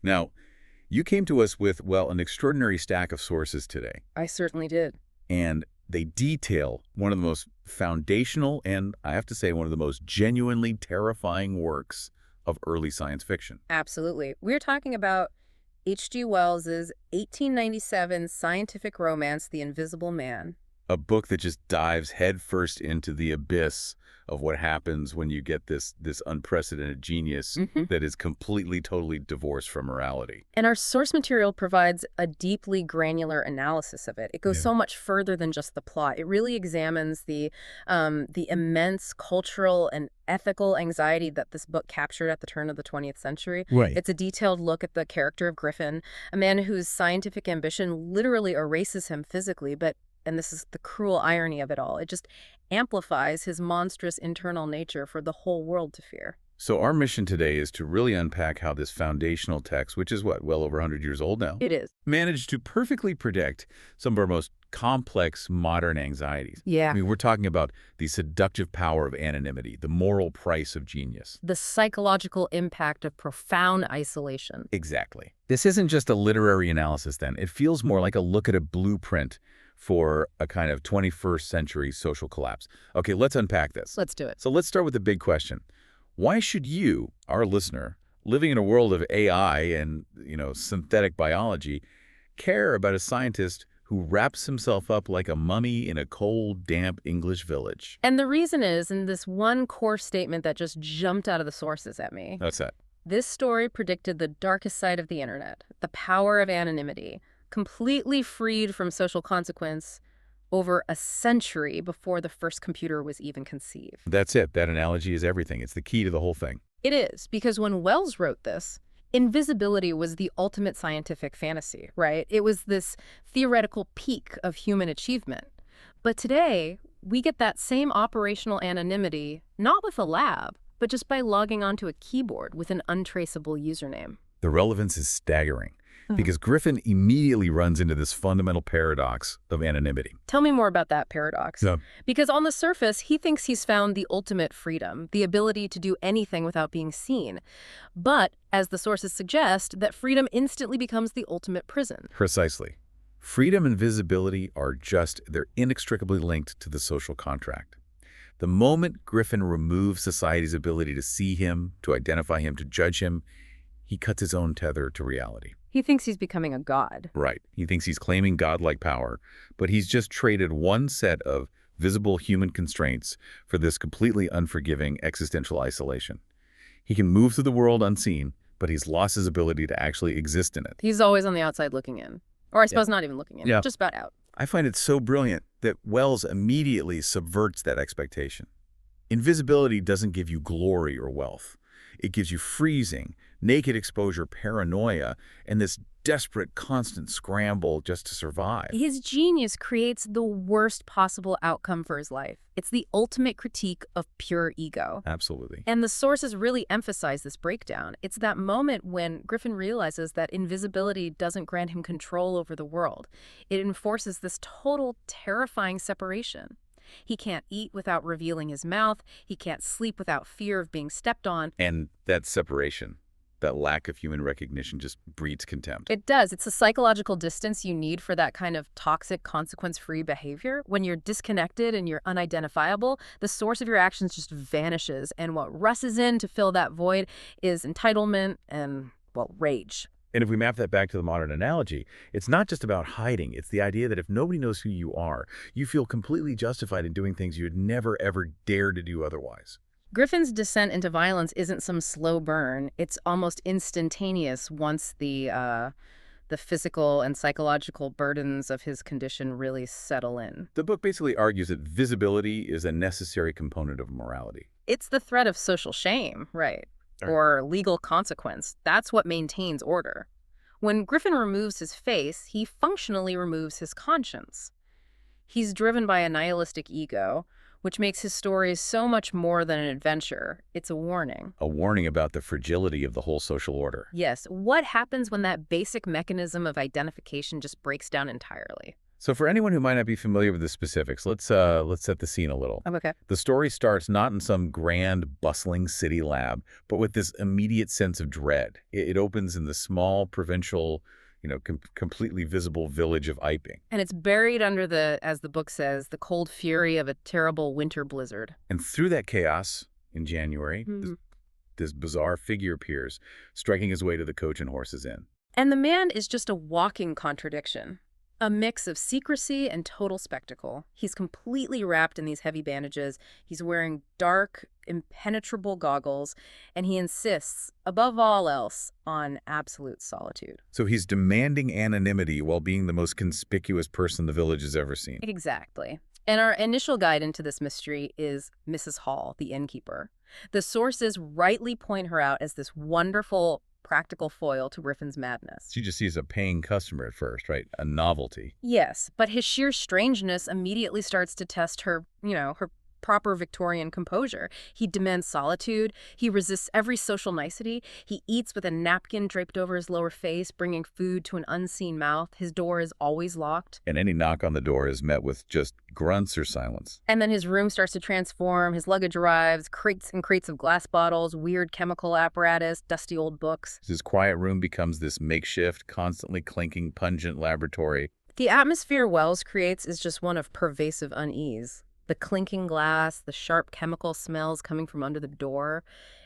Now, you came to us with, well, an extraordinary stack of sources today, I certainly did. and they detail one of the most foundational and, I have to say, one of the most genuinely terrifying works of early science fiction. Absolutely. We're talking about H.G. Wells's 1897 scientific romance, The Invisible Man. A book that just dives headfirst into the abyss of what happens when you get this unprecedented genius that is completely, totally divorced from morality. And our source material provides a deeply granular analysis of it. It goes so much further than just the plot. It really examines the immense cultural and ethical anxiety that this book captured at the turn of the 20th century. Right. It's a detailed look at the character of Griffin, a man whose scientific ambition literally erases him physically, but and this is the cruel irony of it all, it just amplifies his monstrous internal nature for the whole world to fear. So our mission today is to really unpack how this foundational text, which is what, well over 100 years old now, It is. managed to perfectly predict some of our most complex modern anxieties. Yeah. I mean, we're talking about the seductive power of anonymity, the moral price of genius. The psychological impact of profound isolation. Exactly. This isn't just a literary analysis then. It feels more like a look at a blueprint for a kind of 21st century social collapse. Okay, let's unpack this. Let's do it. So let's start with the big question. Why should you, our listener, living in a world of AI and, synthetic biology, care about a scientist who wraps himself up like a mummy in a cold, damp English village? And the reason is in this one core statement that just jumped out of the sources at me. That's that. This story predicted the darkest side of the internet, the power of anonymity, completely freed from social consequence over a century before the first computer was even conceived. That's it. That analogy is everything. It's the key to the whole thing. It is, because when Wells wrote this, invisibility was the ultimate scientific fantasy, right? It was this theoretical peak of human achievement. But today, we get that same operational anonymity, not with a lab, but just by logging onto a keyboard with an untraceable username. The relevance is staggering because Griffin immediately runs into this fundamental paradox of anonymity. Tell me more about that paradox. Yeah. Because on the surface, he thinks he's found the ultimate freedom, the ability to do anything without being seen. But, as the sources suggest, that freedom instantly becomes the ultimate prison. Precisely. Freedom and visibility they're inextricably linked to the social contract. The moment Griffin removes society's ability to see him, to identify him, to judge him, he cuts his own tether to reality. He thinks he's becoming a god. Right. He thinks he's claiming godlike power, but he's just traded one set of visible human constraints for this completely unforgiving existential isolation. He can move through the world unseen, but he's lost his ability to actually exist in it. He's always on the outside looking in. Or I suppose not even looking in, just about out. I find it so brilliant that Wells immediately subverts that expectation. Invisibility doesn't give you glory or wealth. It gives you freezing, naked exposure, paranoia, and this desperate, constant scramble just to survive. His genius creates the worst possible outcome for his life. It's the ultimate critique of pure ego. Absolutely. And the sources really emphasize this breakdown. It's that moment when Griffin realizes that invisibility doesn't grant him control over the world. It enforces this total, terrifying separation. He can't eat without revealing his mouth. He can't sleep without fear of being stepped on. And that separation, that lack of human recognition just breeds contempt. It does. It's a psychological distance you need for that kind of toxic, consequence-free behavior. When you're disconnected and you're unidentifiable, the source of your actions just vanishes. And what rushes in to fill that void is entitlement and, well, rage. And if we map that back to the modern analogy, it's not just about hiding. It's the idea that if nobody knows who you are, you feel completely justified in doing things you'd never, ever dare to do otherwise. Griffin's descent into violence isn't some slow burn. It's almost instantaneous once the physical and psychological burdens of his condition really settle in. The book basically argues that visibility is a necessary component of morality. It's the threat of social shame, right? Or legal consequence. That's what maintains order. When Griffin removes his face, he functionally removes his conscience. He's driven by a nihilistic ego, which makes his stories so much more than an adventure. It's a warning. A warning about the fragility of the whole social order. Yes, what happens when that basic mechanism of identification just breaks down entirely? So for anyone who might not be familiar with the specifics, let's set the scene a little. Okay. The story starts not in some grand, bustling city lab, but with this immediate sense of dread. It opens in the small, provincial, completely visible village of Iping. And it's buried under the, as the book says, the cold fury of a terrible winter blizzard. And through that chaos, in January, this bizarre figure appears, striking his way to the Coach and Horses Inn. And the man is just a walking contradiction. A mix of secrecy and total spectacle. He's completely wrapped in these heavy bandages. He's wearing dark, impenetrable goggles, and he insists, above all else, on absolute solitude. So he's demanding anonymity while being the most conspicuous person the village has ever seen. Exactly. And our initial guide into this mystery is Mrs. Hall, the innkeeper. The sources rightly point her out as this wonderful, practical foil to Griffin's madness. She just sees a paying customer at first, right? A novelty. Yes, but his sheer strangeness immediately starts to test her, her proper Victorian composure. He demands solitude. He resists every social nicety. He eats with a napkin draped over his lower face, bringing food to an unseen mouth. His door is always locked. And any knock on the door is met with just grunts or silence. And then his room starts to transform. His luggage arrives, crates and crates of glass bottles, weird chemical apparatus, dusty old books. His quiet room becomes this makeshift, constantly clinking, pungent laboratory. The atmosphere Wells creates is just one of pervasive unease. The clinking glass, the sharp chemical smells coming from under the door.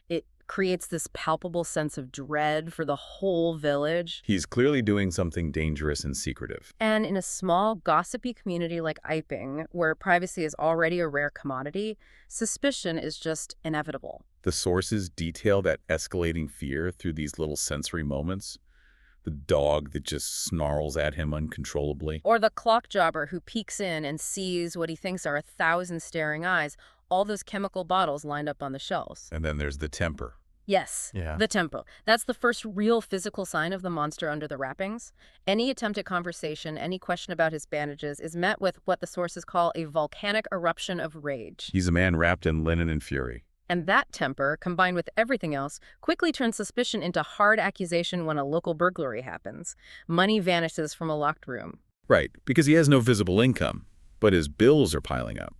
It creates this palpable sense of dread for the whole village. He's clearly doing something dangerous and secretive. And in a small, gossipy community like Iping, where privacy is already a rare commodity, suspicion is just inevitable. The sources detail that escalating fear through these little sensory moments. The dog that just snarls at him uncontrollably. Or the clock jobber who peeks in and sees what he thinks are 1,000 staring eyes, all those chemical bottles lined up on the shelves. And then there's the temper. Yes, the temper. That's the first real physical sign of the monster under the wrappings. Any attempt at conversation, any question about his bandages is met with what the sources call a volcanic eruption of rage. He's a man wrapped in linen and fury. And that temper, combined with everything else, quickly turns suspicion into hard accusation when a local burglary happens. Money vanishes from a locked room. Right, because he has no visible income, but his bills are piling up.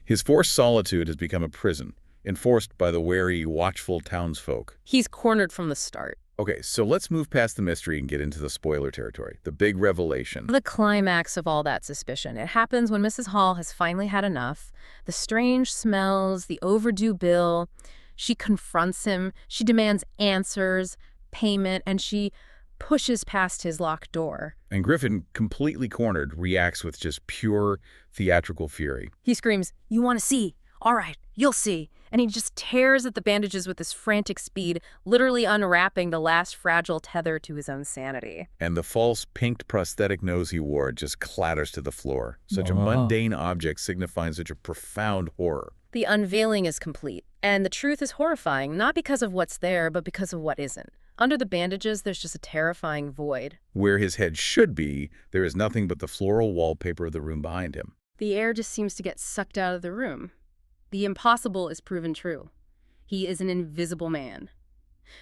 His forced solitude has become a prison, enforced by the wary, watchful townsfolk. He's cornered from the start. Okay, so let's move past the mystery and get into the spoiler territory, the big revelation. The climax of all that suspicion. It happens when Mrs. Hall has finally had enough. The strange smells, the overdue bill. She confronts him. She demands answers, payment, and she pushes past his locked door. And Griffin, completely cornered, reacts with just pure theatrical fury. He screams, "You want to see? All right, you'll see." And he just tears at the bandages with this frantic speed, literally unwrapping the last fragile tether to his own sanity. And the false pinked prosthetic nose he wore just clatters to the floor. Such a mundane object signifying such a profound horror. The unveiling is complete, and the truth is horrifying, not because of what's there, but because of what isn't. Under the bandages, there's just a terrifying void. Where his head should be, there is nothing but the floral wallpaper of the room behind him. The air just seems to get sucked out of the room. The impossible is proven true. He is an invisible man.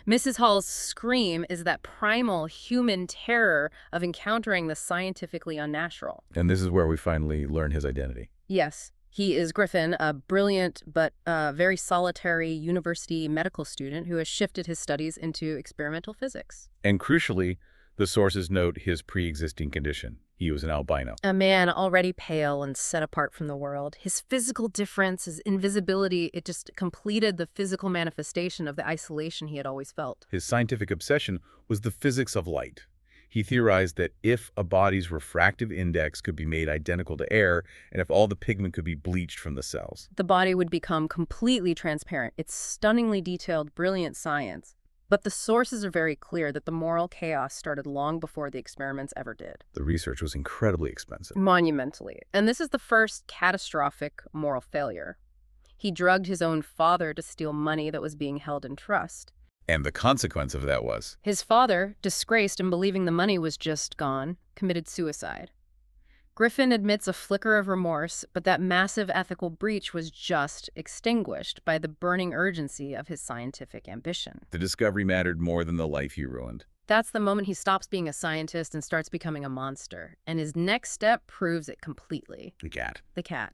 Mrs. Hall's scream is that primal human terror of encountering the scientifically unnatural. And this is where we finally learn his identity. Yes, he is Griffin, a brilliant but very solitary university medical student who has shifted his studies into experimental physics. And crucially, the sources note his pre-existing condition. He was an albino. A man already pale and set apart from the world. His physical difference, his invisibility, it just completed the physical manifestation of the isolation he had always felt. His scientific obsession was the physics of light. He theorized that if a body's refractive index could be made identical to air, and if all the pigment could be bleached from the cells, the body would become completely transparent. It's stunningly detailed, brilliant science. But the sources are very clear that the moral chaos started long before the experiments ever did. the research was incredibly expensive. Monumentally. And this is the first catastrophic moral failure. He drugged his own father to steal money that was being held in trust. And the consequence of that was, His father, disgraced and believing the money was just gone, committed suicide. Griffin admits a flicker of remorse, but that massive ethical breach was just extinguished by the burning urgency of his scientific ambition. the discovery mattered more than the life he ruined. That's the moment he stops being a scientist and starts becoming a monster. And his next step proves it completely. The cat. The cat.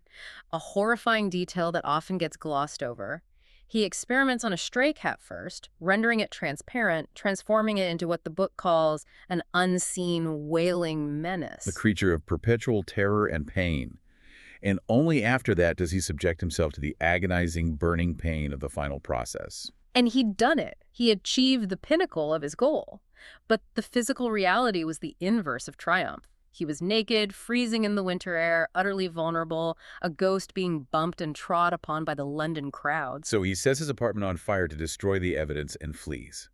A horrifying detail that often gets glossed over. He experiments on a stray cat first, rendering it transparent, transforming it into what the book calls an unseen, wailing menace. The creature of perpetual terror and pain. And only after that does he subject himself to the agonizing, burning pain of the final process. And he'd done it. He achieved the pinnacle of his goal. But the physical reality was the inverse of triumph. He was naked, freezing in the winter air, utterly vulnerable, a ghost being bumped and trod upon by the London crowds. So he sets his apartment on fire to destroy the evidence and flees.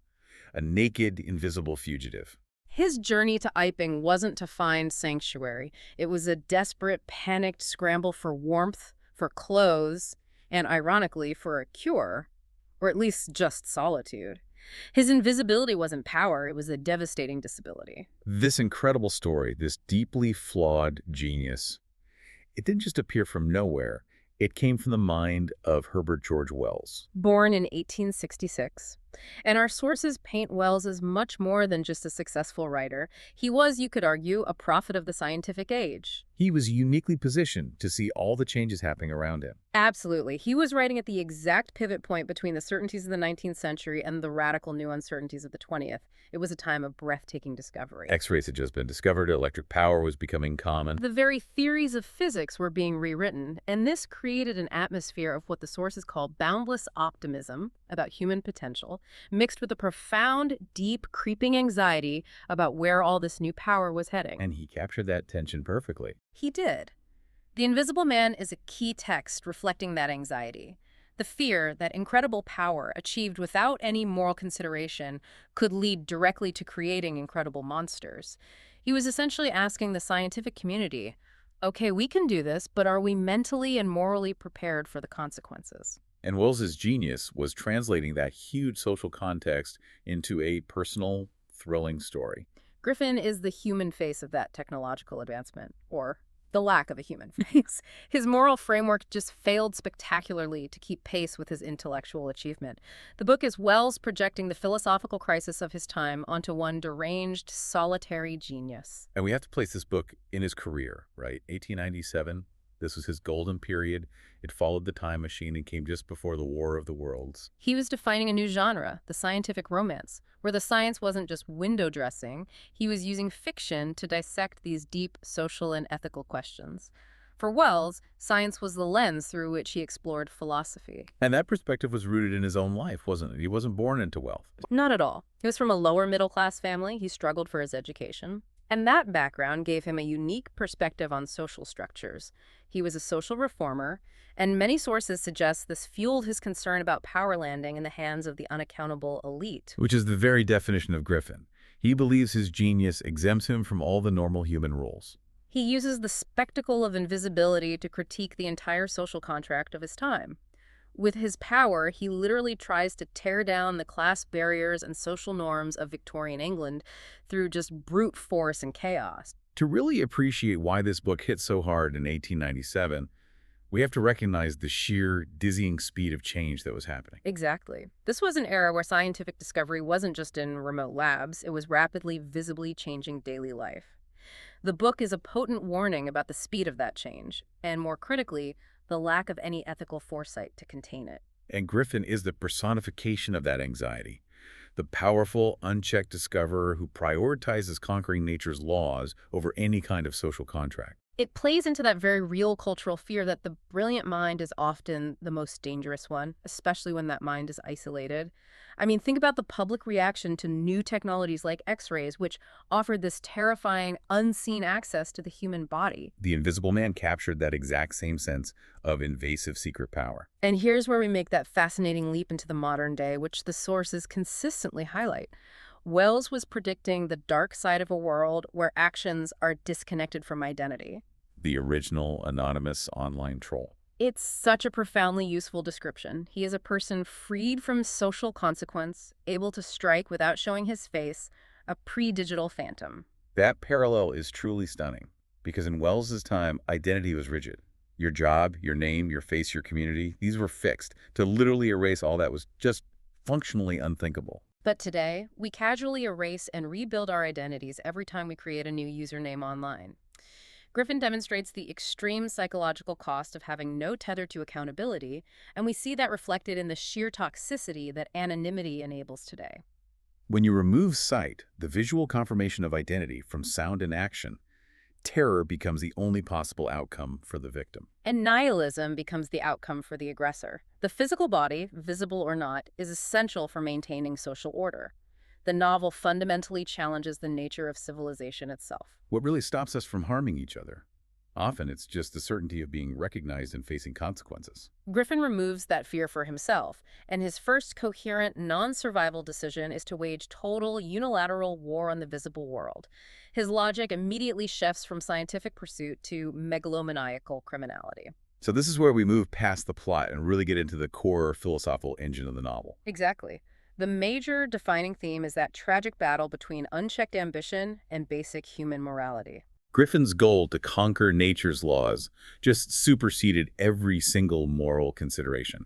A naked, invisible fugitive. His journey to Iping wasn't to find sanctuary. It was a desperate, panicked scramble for warmth, for clothes, and ironically, for a cure, or at least just solitude. His invisibility wasn't power, it was a devastating disability. This incredible story, this deeply flawed genius, it didn't just appear from nowhere. It came from the mind of Herbert George Wells. Born in 1866. And our sources paint Wells as much more than just a successful writer. He was, you could argue, a prophet of the scientific age. He was uniquely positioned to see all the changes happening around him. Absolutely. He was writing at the exact pivot point between the certainties of the 19th century and the radical new uncertainties of the 20th. It was a time of breathtaking discovery. X-rays had just been discovered, electric power was becoming common. The very theories of physics were being rewritten, and this created an atmosphere of what the sources call boundless optimism about human potential, mixed with a profound, deep, creeping anxiety about where all this new power was heading. And he captured that tension perfectly. He did. The Invisible Man is a key text reflecting that anxiety. The fear that incredible power achieved without any moral consideration could lead directly to creating incredible monsters. He was essentially asking the scientific community, okay, we can do this, but are we mentally and morally prepared for the consequences? And Wells's genius was translating that huge social context into a personal, thrilling story. Griffin is the human face of that technological advancement, or the lack of a human face. His moral framework just failed spectacularly to keep pace with his intellectual achievement. The book is Wells projecting the philosophical crisis of his time onto one deranged, solitary genius. And we have to place this book in his career, right? 1897, this was his golden period. It followed the time machine and came just before the War of the Worlds. He was defining a new genre, the scientific romance, where the science wasn't just window dressing. He was using fiction to dissect these deep social and ethical questions. For Wells, science was the lens through which he explored philosophy. And that perspective was rooted in his own life, wasn't it? He wasn't born into wealth. Not at all. He was from a lower middle-class family. He struggled for his education. And that background gave him a unique perspective on social structures. He was a social reformer, and many sources suggest this fueled his concern about power landing in the hands of the unaccountable elite. Which is the very definition of Griffin. He believes his genius exempts him from all the normal human rules. He uses the spectacle of invisibility to critique the entire social contract of his time. With his power, he literally tries to tear down the class barriers and social norms of Victorian England through just brute force and chaos. To really appreciate why this book hit so hard in 1897, we have to recognize the sheer, dizzying speed of change that was happening. Exactly. This was an era where scientific discovery wasn't just in remote labs, it was rapidly, visibly changing daily life. The book is a potent warning about the speed of that change, and more critically, the lack of any ethical foresight to contain it. And Griffin is the personification of that anxiety. The powerful, unchecked discoverer who prioritizes conquering nature's laws over any kind of social contract. It plays into that very real cultural fear that the brilliant mind is often the most dangerous one, especially when that mind is isolated. I mean, think about the public reaction to new technologies like X-rays, which offered this terrifying, unseen access to the human body. The Invisible Man captured that exact same sense of invasive secret power. And here's where we make that fascinating leap into the modern day, which the sources consistently highlight. Wells was predicting the dark side of a world where actions are disconnected from identity. The original anonymous online troll. It's such a profoundly useful description. He is a person freed from social consequence, able to strike without showing his face, a pre-digital phantom. That parallel is truly stunning, because in Wells's time, identity was rigid. Your job, your name, your face, your community, these were fixed. To literally erase all that was just functionally unthinkable. But today, we casually erase and rebuild our identities every time we create a new username online. Griffin demonstrates the extreme psychological cost of having no tether to accountability, and we see that reflected in the sheer toxicity that anonymity enables today. When you remove sight, the visual confirmation of identity, from sound and action, terror becomes the only possible outcome for the victim. And nihilism becomes the outcome for the aggressor. The physical body, visible or not, is essential for maintaining social order. The novel fundamentally challenges the nature of civilization itself. What really stops us from harming each other? Often it's just the certainty of being recognized and facing consequences. Griffin removes that fear for himself, and his first coherent, non-survival decision is to wage total, unilateral war on the visible world. His logic immediately shifts from scientific pursuit to megalomaniacal criminality. So this is where we move past the plot and really get into the core philosophical engine of the novel. Exactly. The major defining theme is that tragic battle between unchecked ambition and basic human morality. Griffin's goal to conquer nature's laws just superseded every single moral consideration.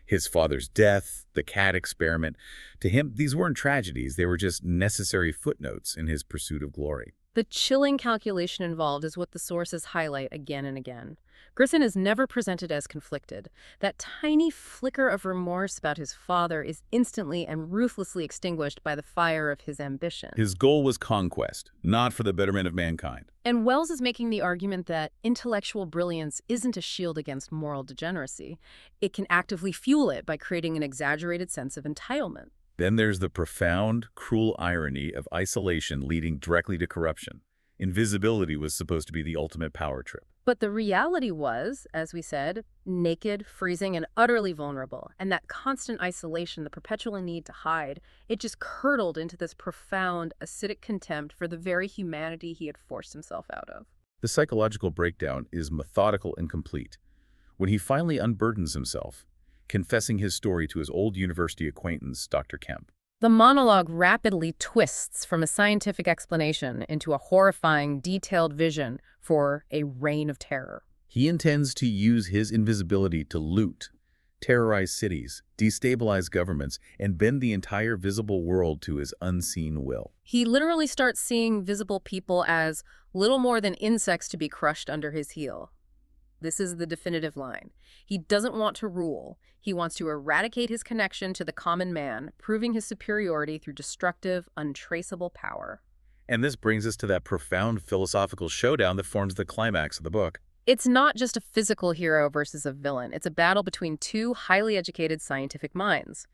His father's death, the cat experiment, to him, these weren't tragedies. They were just necessary footnotes in his pursuit of glory. The chilling calculation involved is what the sources highlight again and again. Griffin is never presented as conflicted. That tiny flicker of remorse about his father is instantly and ruthlessly extinguished by the fire of his ambition. His goal was conquest, not for the betterment of mankind. And Wells is making the argument that intellectual brilliance isn't a shield against moral degeneracy. It can actively fuel it by creating an exaggerated sense of entitlement. Then there's the profound, cruel irony of isolation leading directly to corruption. Invisibility was supposed to be the ultimate power trip. But the reality was, as we said, naked, freezing, and utterly vulnerable. And that constant isolation, the perpetual need to hide, it just curdled into this profound, acidic contempt for the very humanity he had forced himself out of. The psychological breakdown is methodical and complete. When he finally unburdens himself, confessing his story to his old university acquaintance, Dr. Kemp. The monologue rapidly twists from a scientific explanation into a horrifying, detailed vision for a reign of terror. He intends to use his invisibility to loot, terrorize cities, destabilize governments, and bend the entire visible world to his unseen will. He literally starts seeing visible people as little more than insects to be crushed under his heel. This is the definitive line. He doesn't want to rule. He wants to eradicate his connection to the common man, proving his superiority through destructive, untraceable power. And this brings us to that profound philosophical showdown that forms the climax of the book. It's not just a physical hero versus a villain. It's a battle between two highly educated scientific minds.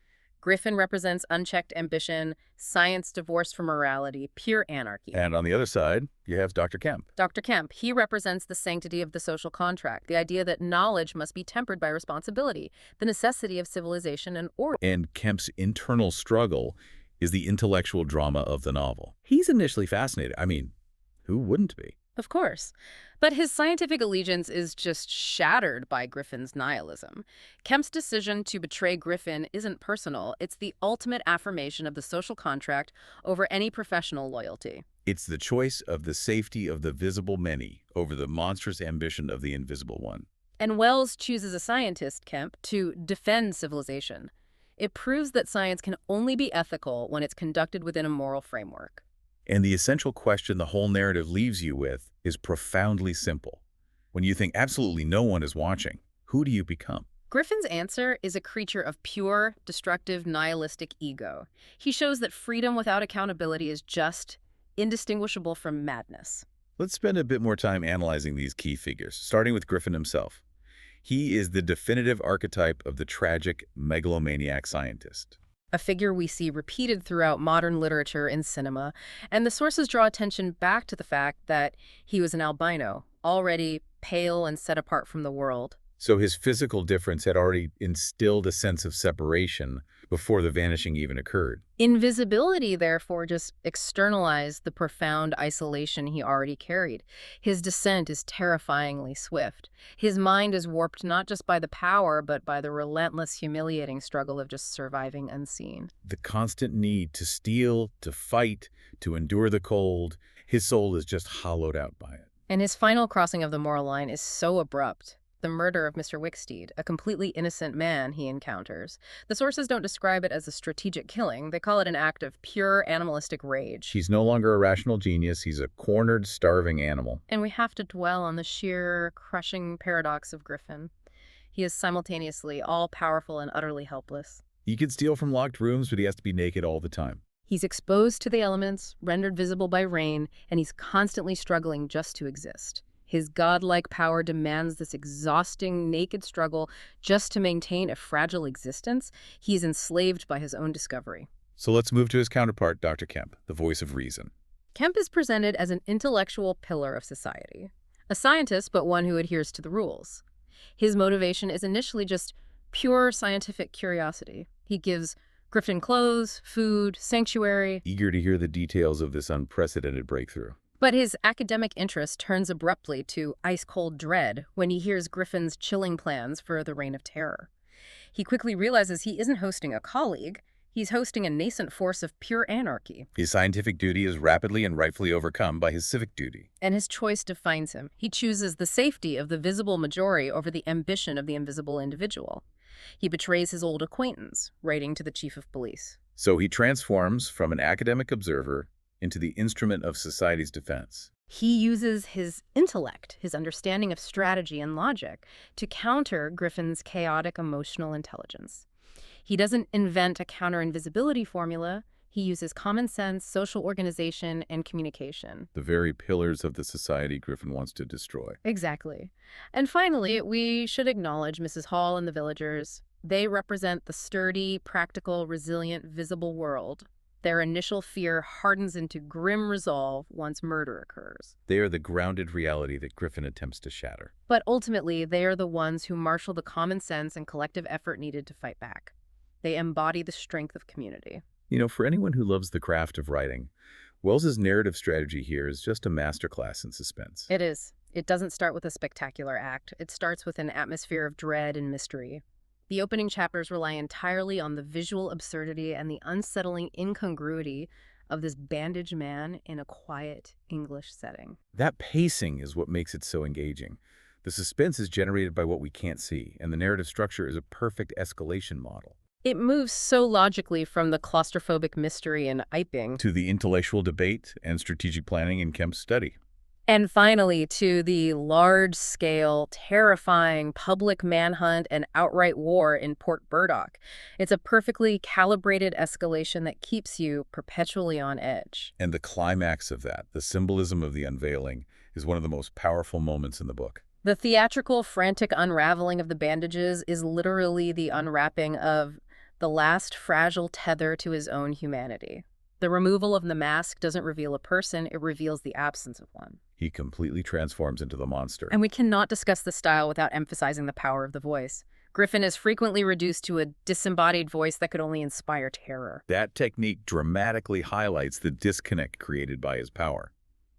Griffin represents unchecked ambition, science divorced from morality, pure anarchy. And on the other side, you have Dr. Kemp. Dr. Kemp, he represents the sanctity of the social contract, the idea that knowledge must be tempered by responsibility, the necessity of civilization and order. And Kemp's internal struggle is the intellectual drama of the novel. He's initially fascinated. I mean, who wouldn't be? Of course. But his scientific allegiance is just shattered by Griffin's nihilism. Kemp's decision to betray Griffin isn't personal. It's the ultimate affirmation of the social contract over any professional loyalty. It's the choice of the safety of the visible many over the monstrous ambition of the invisible one. And Wells chooses a scientist, Kemp, to defend civilization. It proves that science can only be ethical when it's conducted within a moral framework. And the essential question the whole narrative leaves you with is profoundly simple. When you think absolutely no one is watching, who do you become? Griffin's answer is a creature of pure, destructive, nihilistic ego. He shows that freedom without accountability is just indistinguishable from madness. Let's spend a bit more time analyzing these key figures, starting with Griffin himself. He is the definitive archetype of the tragic, megalomaniac scientist. A figure we see repeated throughout modern literature and cinema, and the sources draw attention back to the fact that he was an albino, already pale and set apart from the world. So his physical difference had already instilled a sense of separation before the vanishing even occurred. Invisibility, therefore, just externalized the profound isolation he already carried. His descent is terrifyingly swift. His mind is warped not just by the power, but by the relentless, humiliating struggle of just surviving unseen. The constant need to steal, to fight, to endure the cold, his soul is just hollowed out by it. And his final crossing of the moral line is so abrupt. the murder of Mr. Wicksteed, a completely innocent man he encounters. The sources don't describe it as a strategic killing. They call it an act of pure animalistic rage. He's no longer a rational genius. He's a cornered, starving animal. And we have to dwell on the sheer, crushing paradox of Griffin. He is simultaneously all-powerful and utterly helpless. He can steal from locked rooms, but he has to be naked all the time. He's exposed to the elements, rendered visible by rain, and he's constantly struggling just to exist. His godlike power demands this exhausting, naked struggle just to maintain a fragile existence. He is enslaved by his own discovery. So let's move to his counterpart, Dr. Kemp, the voice of reason. Kemp is presented as an intellectual pillar of society, a scientist, but one who adheres to the rules. His motivation is initially just pure scientific curiosity. He gives Griffin clothes, food, sanctuary. Eager to hear the details of this unprecedented breakthrough. But his academic interest turns abruptly to ice-cold dread when he hears Griffin's chilling plans for the Reign of Terror. He quickly realizes he isn't hosting a colleague. He's hosting a nascent force of pure anarchy. His scientific duty is rapidly and rightfully overcome by his civic duty. And his choice defines him. He chooses the safety of the visible majority over the ambition of the invisible individual. He betrays his old acquaintance, writing to the chief of police. So he transforms from an academic observer into the instrument of society's defense. He uses his intellect, his understanding of strategy and logic, to counter Griffin's chaotic emotional intelligence. He doesn't invent a counter-invisibility formula. He uses common sense, social organization, and communication. The very pillars of the society Griffin wants to destroy. Exactly. And finally, we should acknowledge Mrs. Hall and the villagers. They represent the sturdy, practical, resilient, visible world. Their initial fear hardens into grim resolve once murder occurs. They are the grounded reality that Griffin attempts to shatter. But ultimately, they are the ones who marshal the common sense and collective effort needed to fight back. They embody the strength of community. You know, for anyone who loves the craft of writing, Wells's narrative strategy here is just a masterclass in suspense. It is. It doesn't start with a spectacular act. It starts with an atmosphere of dread and mystery. The opening chapters rely entirely on the visual absurdity and the unsettling incongruity of this bandaged man in a quiet English setting. That pacing is what makes it so engaging. The suspense is generated by what we can't see, and the narrative structure is a perfect escalation model. It moves so logically from the claustrophobic mystery in Iping To the intellectual debate and strategic planning in Kemp's study. and finally to the large-scale, terrifying public manhunt and outright war in Port Burdock. It's a perfectly calibrated escalation that keeps you perpetually on edge. And the climax of that, the symbolism of the unveiling, is one of the most powerful moments in the book. The theatrical, frantic unraveling of the bandages is literally the unwrapping of the last fragile tether to his own humanity. The removal of the mask doesn't reveal a person, it reveals the absence of one. He completely transforms into the monster. And we cannot discuss the style without emphasizing the power of the voice. Griffin is frequently reduced to a disembodied voice that could only inspire terror. That technique dramatically highlights the disconnect created by his power.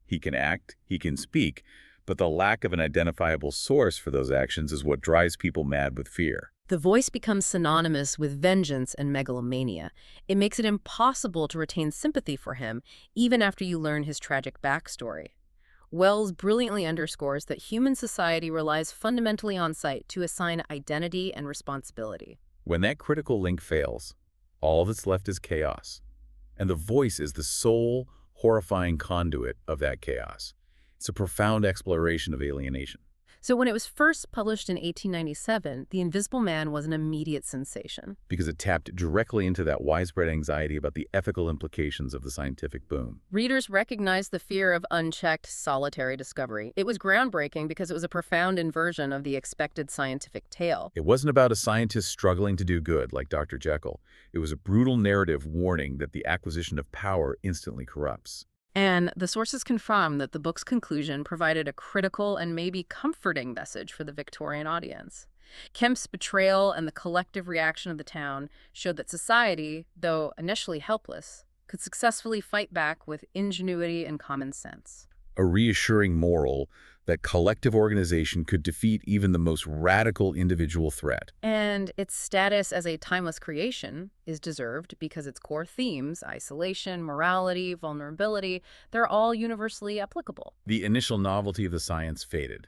He can act, he can speak, but the lack of an identifiable source for those actions is what drives people mad with fear. The voice becomes synonymous with vengeance and megalomania. It makes it impossible to retain sympathy for him, even after you learn his tragic backstory. Wells brilliantly underscores that human society relies fundamentally on sight to assign identity and responsibility. When that critical link fails, all that's left is chaos. And the voice is the sole, horrifying conduit of that chaos. It's a profound exploration of alienation. So when it was first published in 1897, The Invisible Man was an immediate sensation. Because it tapped directly into that widespread anxiety about the ethical implications of the scientific boom. Readers recognized the fear of unchecked, solitary discovery. It was groundbreaking because it was a profound inversion of the expected scientific tale. It wasn't about a scientist struggling to do good, like Dr. Jekyll. It was a brutal narrative warning that the acquisition of power instantly corrupts. And the sources confirm that the book's conclusion provided a critical and maybe comforting message for the Victorian audience. Kemp's betrayal and the collective reaction of the town showed that society, though initially helpless, could successfully fight back with ingenuity and common sense. A reassuring moral that collective organization could defeat even the most radical individual threat. And its status as a timeless creation is deserved because its core themes, isolation, morality, vulnerability, they're all universally applicable. The initial novelty of the science faded,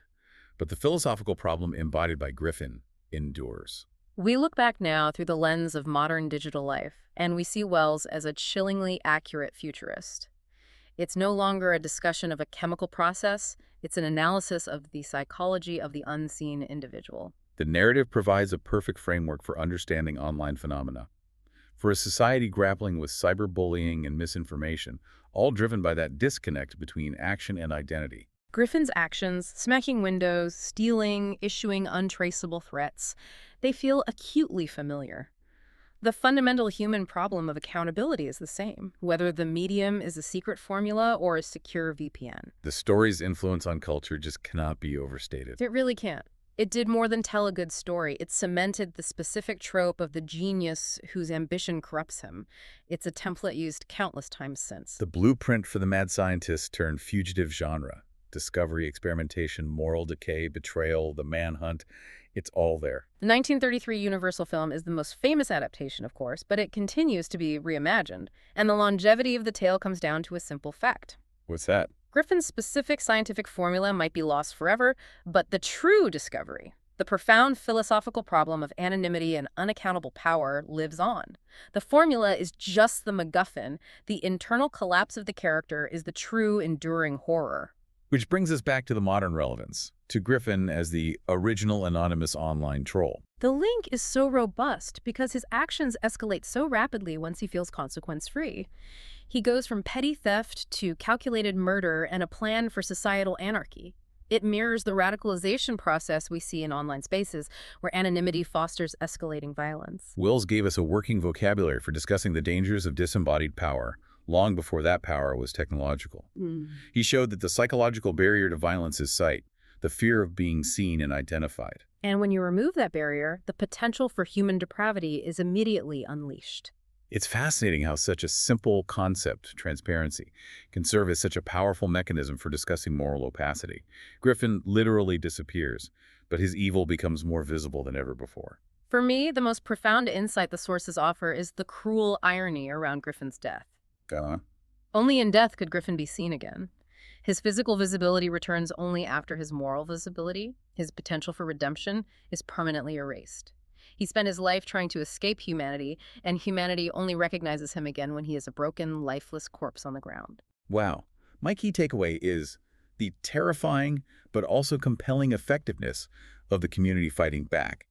But the philosophical problem embodied by Griffin endures. We look back now through the lens of modern digital life, and we see Wells as a chillingly accurate futurist. It's no longer a discussion of a chemical process, it's an analysis of the psychology of the unseen individual. The narrative provides a perfect framework for understanding online phenomena. For a society grappling with cyberbullying and misinformation, all driven by that disconnect between action and identity. Griffin's actions, smacking windows, stealing, issuing untraceable threats, they feel acutely familiar. The fundamental human problem of accountability is the same, whether the medium is a secret formula or a secure VPN. The story's influence on culture just cannot be overstated. It really can't. It did more than tell a good story. It cemented the specific trope of the genius whose ambition corrupts him. It's a template used countless times since. The blueprint for the mad scientist turned fugitive genre. Discovery, experimentation, moral decay, betrayal, the manhunt. It's all there. The 1933 Universal film is the most famous adaptation, of course, but it continues to be reimagined. And the longevity of the tale comes down to a simple fact. What's that? Griffin's specific scientific formula might be lost forever, but the true discovery, the profound philosophical problem of anonymity and unaccountable power, lives on. The formula is just the MacGuffin. The internal collapse of the character is the true, enduring horror. Which brings us back to the modern relevance, to Griffin as the original anonymous online troll. The link is so robust because his actions escalate so rapidly once he feels consequence-free. He goes from petty theft to calculated murder and a plan for societal anarchy. It mirrors the radicalization process we see in online spaces, where anonymity fosters escalating violence. Wells gave us a working vocabulary for discussing the dangers of disembodied power, long before that power was technological. He showed that the psychological barrier to violence is sight, the fear of being seen and identified. And when you remove that barrier, the potential for human depravity is immediately unleashed. It's fascinating how such a simple concept, transparency, can serve as such a powerful mechanism for discussing moral opacity. Griffin literally disappears, but his evil becomes more visible than ever before. For me, the most profound insight the sources offer is the cruel irony around Griffin's death. Go on. Only in death could Griffin be seen again. His physical visibility returns only after his moral visibility. His potential for redemption is permanently erased. He spent his life trying to escape humanity, and humanity only recognizes him again when he is a broken, lifeless corpse on the ground. Wow. My key takeaway is the terrifying but also compelling effectiveness of the community fighting back.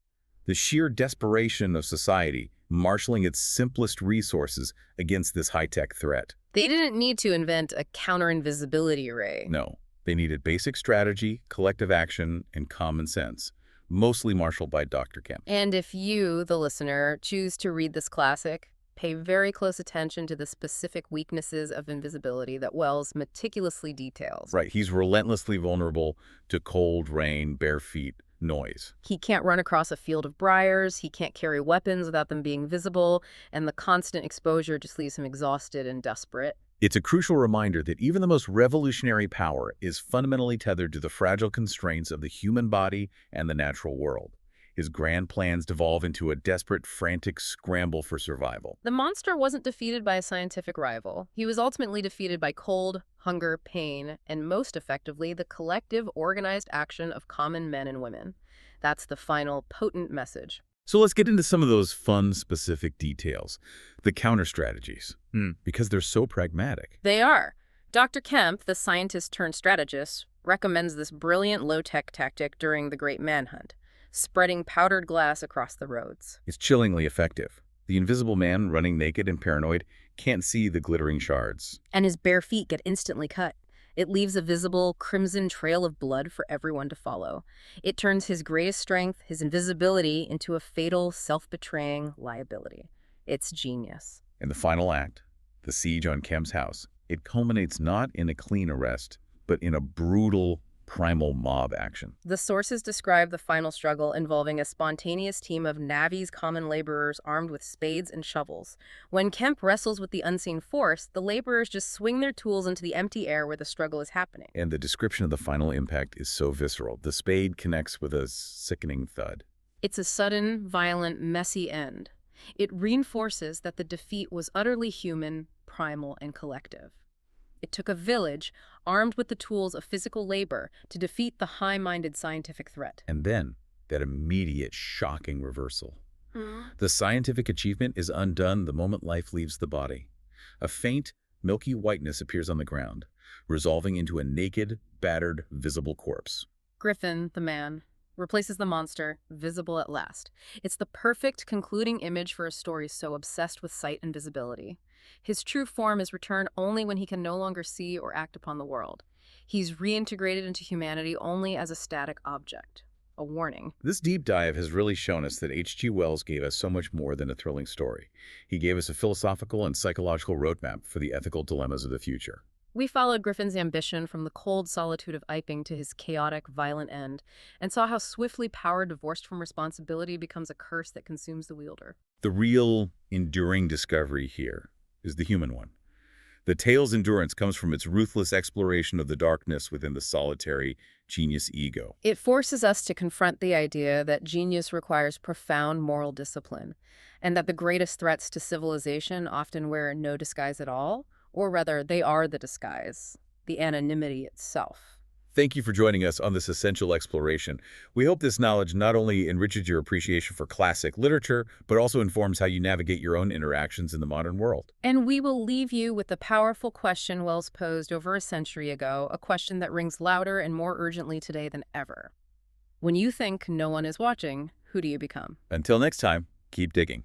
The sheer desperation of society marshaling its simplest resources against this high-tech threat. They didn't need to invent a counter-invisibility array. No, they needed basic strategy, collective action, and common sense, mostly marshaled by Dr. Kemp. And if you, the listener, choose to read this classic, pay very close attention to the specific weaknesses of invisibility that Wells meticulously details. Right, he's relentlessly vulnerable to cold, rain, bare feet, noise. He can't run across a field of briars, he can't carry weapons without them being visible, and the constant exposure just leaves him exhausted and desperate. It's a crucial reminder that even the most revolutionary power is fundamentally tethered to the fragile constraints of the human body and the natural world. His grand plans devolve into a desperate, frantic scramble for survival. The monster wasn't defeated by a scientific rival. He was ultimately defeated by cold, hunger, pain, and most effectively, the collective, organized action of common men and women. That's the final, potent message. So let's get into some of those fun, specific details. The counter-strategies, because they're so pragmatic. They are. Dr. Kemp, the scientist-turned-strategist, recommends this brilliant low-tech tactic during the Great Manhunt, spreading powdered glass across the roads. It's chillingly effective. The invisible man, running naked and paranoid, can't see the glittering shards. And his bare feet get instantly cut. It leaves a visible, crimson trail of blood for everyone to follow. It turns his greatest strength, his invisibility, into a fatal, self-betraying liability. It's genius. In the final act, the siege on Kemp's house, it culminates not in a clean arrest, but in a brutal, primal mob action. The sources describe the final struggle involving a spontaneous team of navvies common laborers armed with spades and shovels. When Kemp wrestles with the unseen force, the laborers just swing their tools into the empty air where the struggle is happening. And the description of the final impact is so visceral. The spade connects with a sickening thud. It's a sudden, violent, messy end. It reinforces that the defeat was utterly human, primal, and collective. It took a village, armed with the tools of physical labor, to defeat the high-minded scientific threat. And then, that immediate, shocking reversal. Mm. The scientific achievement is undone the moment life leaves the body. A faint, milky whiteness appears on the ground, resolving into a naked, battered, visible corpse. Griffin, the man, replaces the monster, visible at last. It's the perfect concluding image for a story so obsessed with sight and visibility. His true form is returned only when he can no longer see or act upon the world. He's reintegrated into humanity only as a static object. A warning. This deep dive has really shown us that H.G. Wells gave us so much more than a thrilling story. He gave us a philosophical and psychological roadmap for the ethical dilemmas of the future. We followed Griffin's ambition from the cold solitude of Iping to his chaotic, violent end, and saw how swiftly power divorced from responsibility becomes a curse that consumes the wielder. The real, enduring discovery here is the human one. The tale's endurance comes from its ruthless exploration of the darkness within the solitary, genius ego. It forces us to confront the idea that genius requires profound moral discipline, and that the greatest threats to civilization often wear no disguise at all, or rather, they are the disguise, the anonymity itself. Thank you for joining us on this essential exploration. We hope this knowledge not only enriches your appreciation for classic literature, but also informs how you navigate your own interactions in the modern world. And we will leave you with the powerful question Wells posed over a century ago, a question that rings louder and more urgently today than ever. When you think no one is watching, who do you become? Until next time, keep digging.